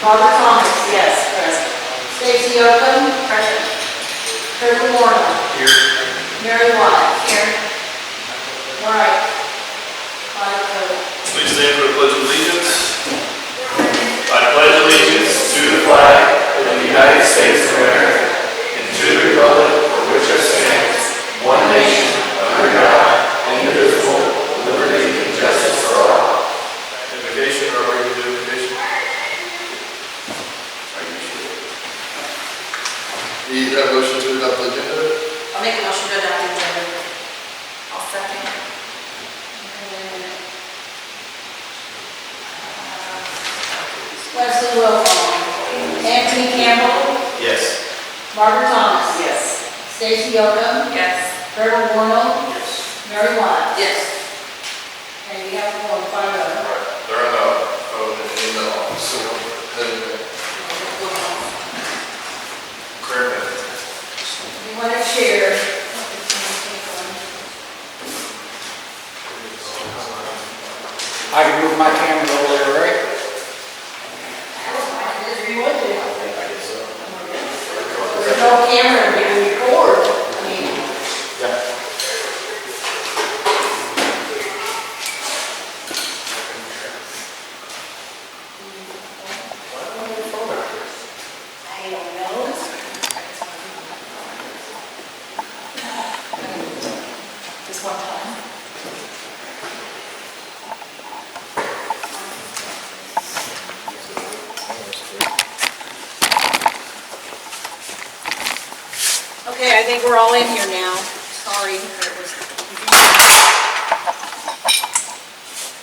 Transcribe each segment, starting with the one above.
Barbara Thomas. Yes, present. Stacy Oakham. Present. Trevor Warner. Here. Mary White. Here. All right. 5-0. Please stand for the Pledge of Allegiance. I pledge allegiance to the flag of the United States of America and to the republic for which it stands, one nation, under God, indivisible, with liberty and justice for all. Invocation, or are you doing invocation? Need a motion to adopt the agenda? I'll make a motion to adopt the agenda. I'll second. Wesley Wilfong. Anthony Campbell. Yes. Barbara Thomas. Yes. Stacy Oakham. Yes. Trevor Warner. Yes. Mary White. Yes. And we have one 5-0. There are no phone and email, so correct. You want to share? I can move my camera over there, right? There's no camera to record. I mean, I don't know. Just one time. Okay, I think we're all in here now. Sorry. It was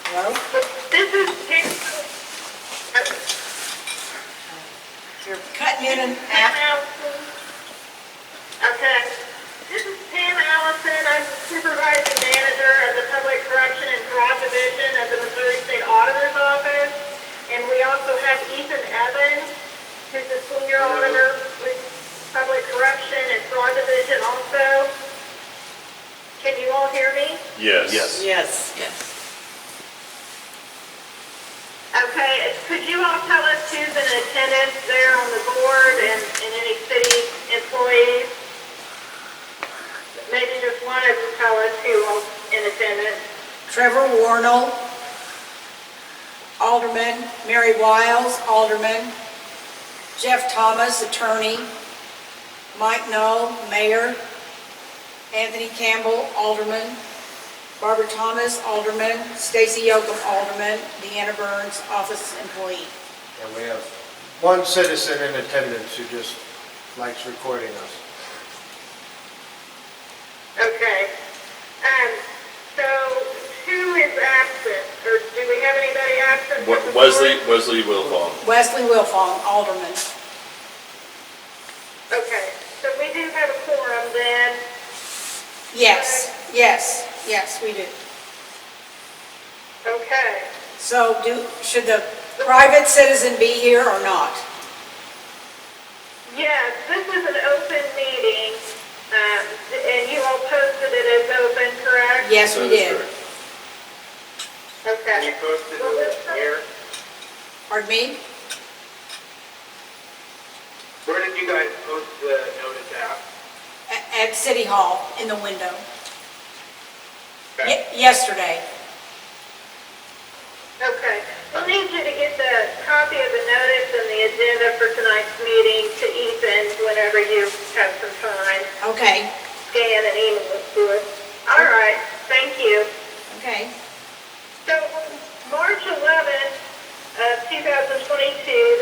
Hello? This is Pam. You're cutting in and Pam out. Allison. Okay. This is Pam Allison. I'm the supervising manager of the Public Correction and Fraud Division of the Missouri State Auditor's Office. And we also have Ethan Evans, who's the senior auditor with Public Correction and Fraud Division also. Can you all hear me? Yes. Yes. Yes. Okay, could you all tell us who's in attendance there on the board and any city employees? Maybe just one of you tell us who all's in attendance. Trevor Warnell, Alderman. Mary Wiles, Alderman. Jeff Thomas, Attorney. Mike Knoll, Mayor. Anthony Campbell, Alderman. Barbara Thomas, Alderman. Stacy Oakham, Alderman. Deanna Burns, Office Employee. And we have one citizen in attendance who just likes recording us. Okay. So who is absent? Or do we have anybody absent? from the board? Wesley Wilfong. Wesley Wilfong, Alderman. Okay, so we do have a quorum then. Yes, we do. Okay. So should the private citizen be here or not? Yes, this is an open meeting, and you all posted it as open, correct? Yes, we did. Okay. You posted it here? Pardon me? Where did you guys post the notice at? At City Hall, in the window. Okay. Yesterday. Okay. We'll need you to get the copy of the notice and the agenda for tonight's meeting to Ethan whenever you have some time. Okay, Scan and email it to us. All right, thank you. okay. So, March 11th of 2022,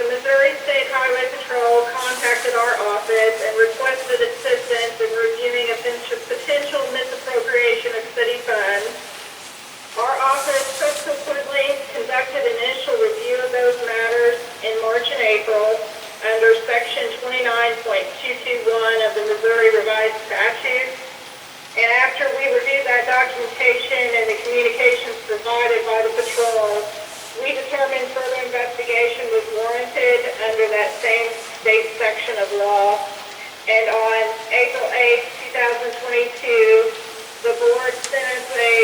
the Missouri State Highway Patrol contacted our office and requested assistance in reviewing a potential misappropriation of city funds. Our office subsequently conducted an initial review of those matters in March and April under Section 29.221 of the Missouri Revised Statutes. And after we reviewed that documentation and the communications provided by the patrol, we determined further investigation was warranted under that same state section of law. And on April 8th, 2022, the board sent us a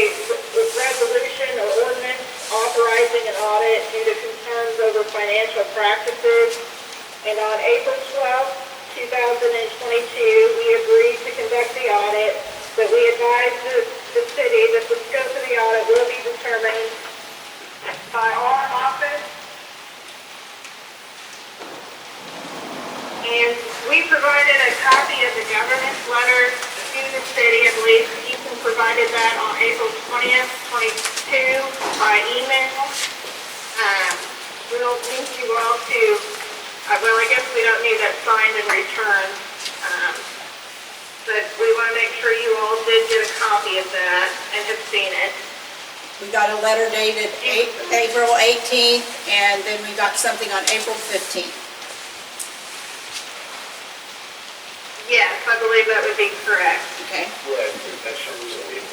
resolution or ordinance authorizing an audit due to concerns over financial practices And on April 12th, 2022, we agreed to conduct the audit, but we advised the city that the scope of the audit will be determined by our office. And we provided a copy of the governance letter to the city. I believe Ethan provided that on April 20th, 22 by email. We'll need you all to, well, I guess we don't need that signed and returned. But we want to make sure you all did get a copy of that and have seen it. We got a letter dated April 18th, and then we got something on April 15th. Yes, I believe that would be correct. Okay. Right, that shows illegal.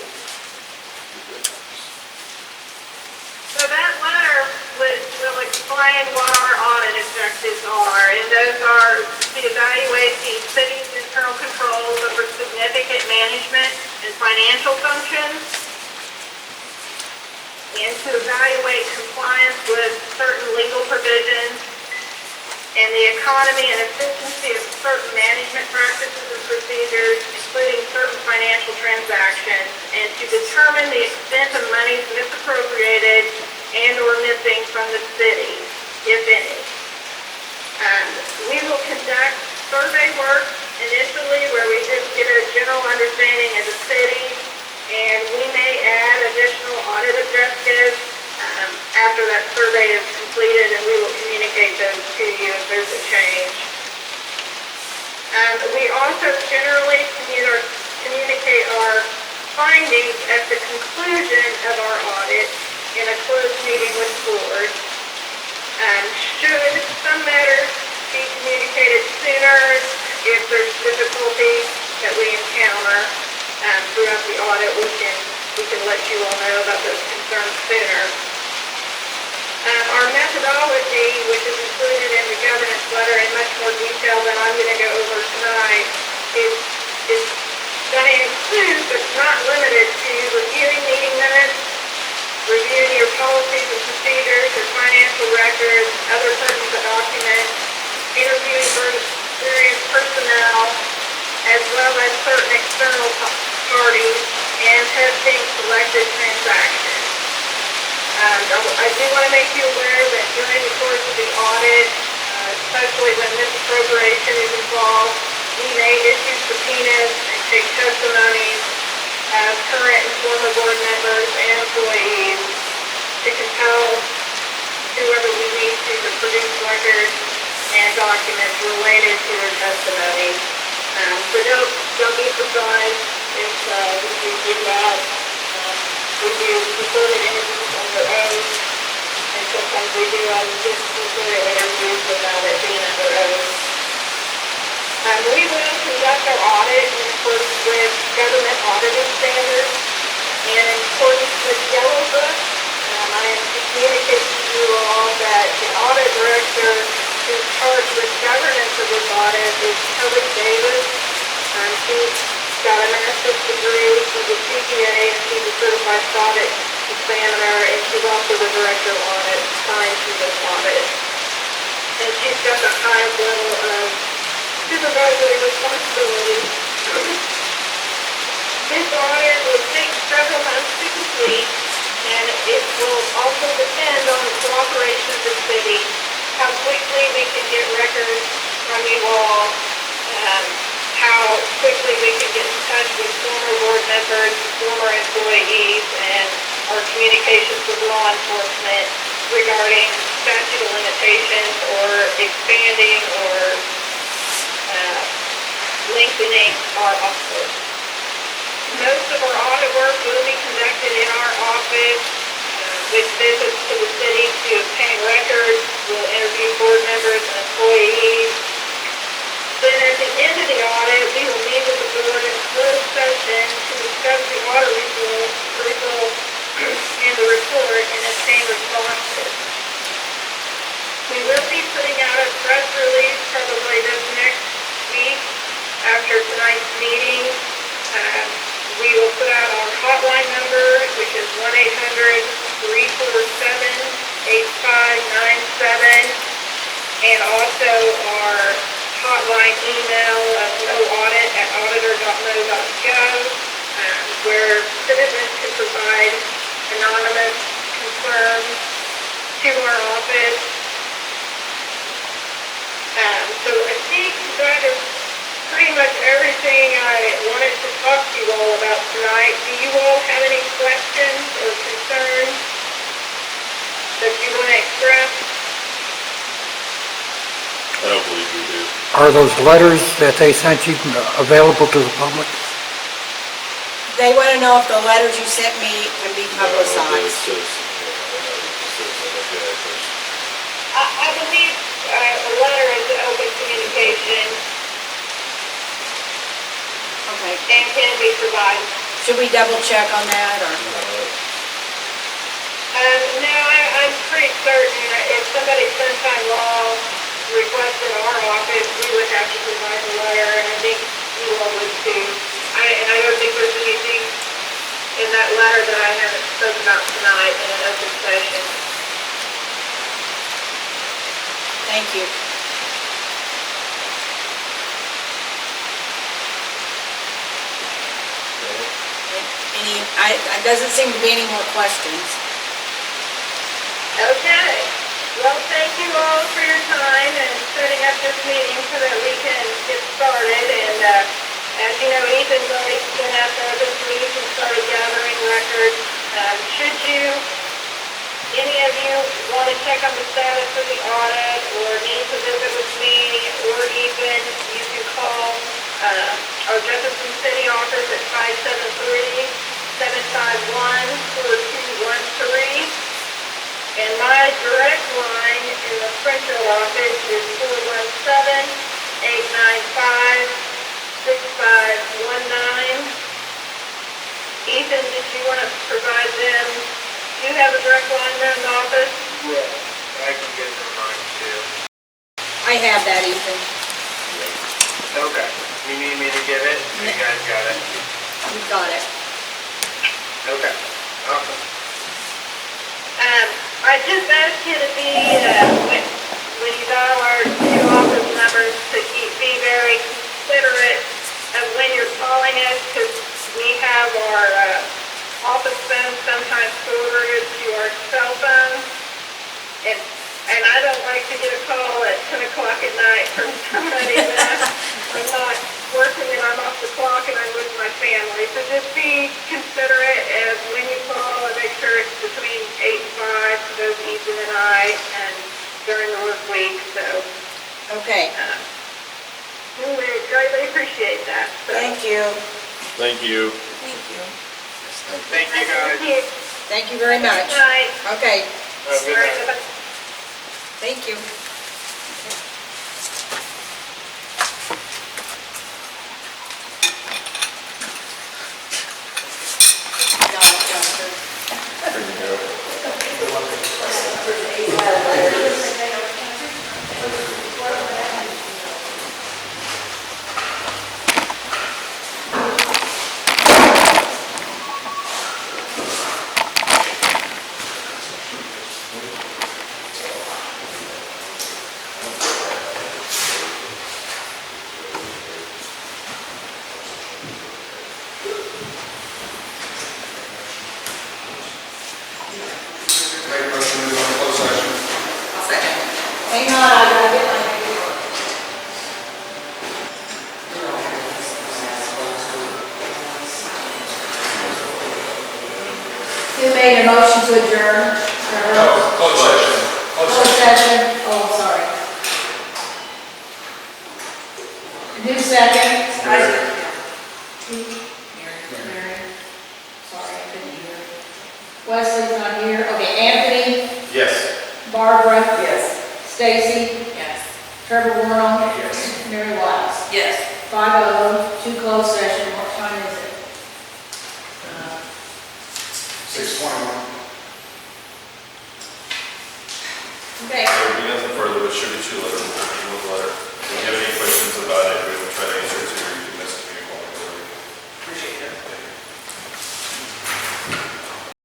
So that letter will explain what our audit objectives are, and those are to evaluate the city's internal controls over significant management and financial functions, and to evaluate compliance with certain legal provisions and the economy and efficiency of certain management practices and procedures, including certain financial transactions, and to determine the extent of monies misappropriated and or missing from the city, if any. We will conduct survey work initially where we just get a general understanding of the city, and we may add additional audit objectives after that survey is completed, and we will communicate those to you if there's a change. We also generally communicate our findings at the conclusion of our audit in a closed meeting with the board. Should some matters be communicated sooner, if there's difficulties that we encounter throughout the audit, we can let you all know about those concerns sooner. Our methodology, which is included in the governance letter in much more detail than I'm going to go over tonight, is going to include, but not limited to, reviewing meeting minutes, reviewing your policies and procedures, your financial records, other personal documents, interviewing various personnel, as well as certain external parties, and testing selected transactions. I do want to make you aware that during the course of the audit, especially when misappropriation is involved, we may issue subpoenas and take testimonies of current and former board members and employees to compel whoever we need to produce records and documents related to their testimony. So don't be surprised if we do that. We do recorded interviews under oath, and sometimes we do just recorded interviews without it being under oath. We will conduct our audit in accordance with government auditing standards and in accordance with Yellow Book. I am to communicate to you all that the audit director who's charged with governance of this audit is Kelly Davis. She's got a master's degree, she's a CPA, and she's a certified audit examiner, and she's also the director of audit assigned to this audit. And she's got the highest level of supervisory responsibility. This audit will take several months to complete, and it will also depend on the cooperation of the city, how quickly we can get records from you all, how quickly we can get in touch with former board members, former employees, and our communications with law enforcement regarding statute of limitations or expanding or lengthening our office. Most of our audit work will be conducted in our office with visits to the city to obtain records. We'll interview board members and employees. Then at the end of the audit, we will meet with the board in closed session to discuss the audit results and the report and obtain responses. We will be putting out a press release probably this next week after tonight's meeting. We will put out our hotline number, which is 1-800-347-8597. and also our hotline email of noaudit@auditor.mo.gov, where citizens can provide anonymous concerns to our office. So I think that is pretty much everything I wanted to talk to you all about tonight. Do you all have any questions or concerns that you want to express? I don't believe we do. Are those letters that they sent you available to the public? They want to know if the letters you sent me can be publicized. I believe a letter is an open communication Okay. and can be provided. Should we double check on that, or? No, I'm pretty certain that if somebody sunshine law requested our office, we would have to provide the letter, and I think you all would too. And I don't think there's anything in that letter that I haven't spoken about tonight in an open session. Thank you. It doesn't seem to be any more questions. Okay. Well, thank you all for your time and setting up this meeting so that we can get started. And as you know, Ethan's already been out there this week and started gathering records. Any of you want to check on the status of the audit or need to visit with me or Ethan, you can call our Jefferson City office at 573-751-4213. And my direct line in the Springfield office is 417-895-6519. Ethan, did you want to provide them? Do you have a direct line there in the office? Yeah, I can get them mine too. I have that, Ethan. Okay. You need me to give it? You guys got it? You got it. Okay. Awesome. I just asked you to be, when you dial our two office numbers, to be very considerate of when you're calling us, because we have our office phone sometimes forwarded to our cell phone. And I don't like to get a call at 10 o'clock at night from somebody that I'm not working and I'm off the clock and I'm with my family. So just be considerate as when you call and make sure it's between 8 and 5 for both Ethan and I and during the work week. So Okay. we greatly appreciate that. So, Thank you. Thank you. Thank you. Thank you guys. Thank you. Thank you very much. Good night. Okay. Have a good All right, night. bye-bye. Thank you. Make a motion to go into closed session. Hang on, I gotta get my... Who made a motion to adjourn? Closed session. Closed session? Oh, I'm sorry. Who second? Mary. Sorry, I couldn't hear. Wesley's not here. Okay, Anthony, Yes. Barbara. Yes. Stacy. Yes. Trevor Warnock. Yes. Mary Wise. Yes. 5:02, to closed session. What time is it? 6:21. Okay. There will be nothing further, but should be two letters. If you have any questions about it, we will try to answer it to you.